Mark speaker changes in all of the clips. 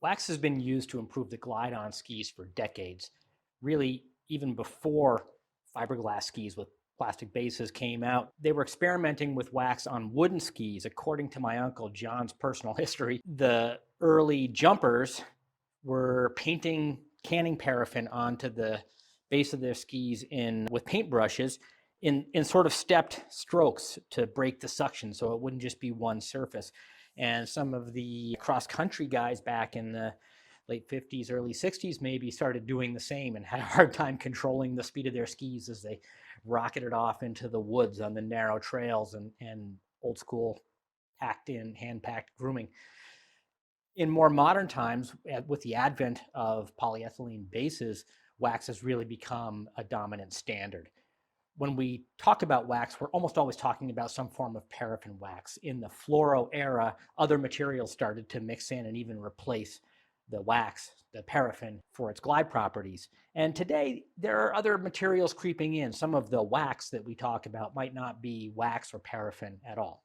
Speaker 1: Wax has been used to improve the glide on skis for decades. Really, even before fiberglass skis with plastic bases came out, they were experimenting with wax on wooden skis. According to my uncle John's personal history, the early jumpers were painting canning paraffin onto the base of their skis in with paintbrushes in sort of stepped strokes to break the suction so it wouldn't just be one surface. And some of the cross country guys back in the late 50s, early 60s maybe started doing the same and had a hard time controlling the speed of their skis as they rocketed off into the woods on the narrow trails and old school packed in, hand packed grooming. In more modern times, with the advent of polyethylene bases, wax has really become a dominant standard. When we talk about wax, we're almost always talking about some form of paraffin wax. In the fluoro era, other materials started to mix in and even replace the wax, the paraffin, for its glide properties. And today, there are other materials creeping in. Some of the wax that we talk about might not be wax or paraffin at all.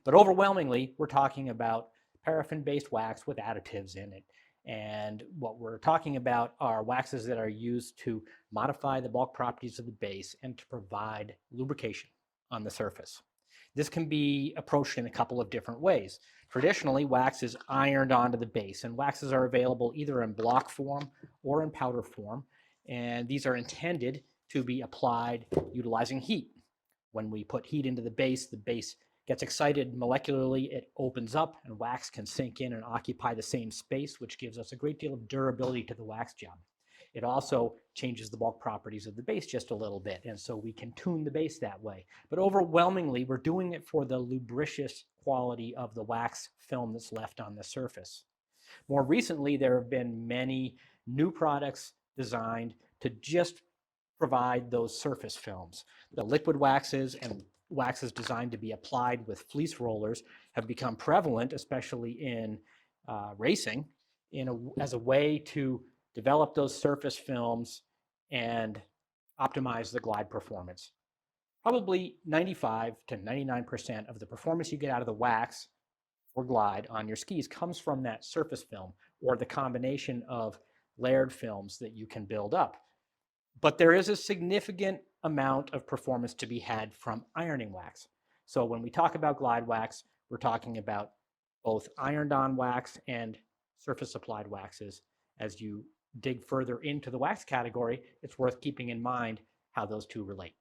Speaker 1: But overwhelmingly, we're talking about paraffin-based wax with additives in it. And what we're talking about are waxes that are used to modify the bulk properties of the base and to provide lubrication on the surface. This can be approached in a couple of different ways. Traditionally, wax is ironed onto the base, and waxes are available either in block form or in powder form. And these are intended to be applied utilizing heat. When we put heat into the base gets excited molecularly, it opens up, and wax can sink in and occupy the same space, which gives us a great deal of durability to the wax job. It also changes the bulk properties of the base just a little bit, and so we can tune the base that way. But overwhelmingly, we're doing it for the lubricious quality of the wax film that's left on the surface. More recently, there have been many new products designed to just provide those surface films. The liquid waxes and waxes designed to be applied with fleece rollers have become prevalent, especially in racing, as a way to develop those surface films and optimize the glide performance. Probably 95 to 99% of the performance you get out of the wax or glide on your skis comes from that surface film or the combination of layered films that you can build up. But there is a significant amount of performance to be had from ironing wax. So when we talk about glide wax, we're talking about both ironed on wax and surface applied waxes. As you dig further into the wax category, it's worth keeping in mind how those two relate.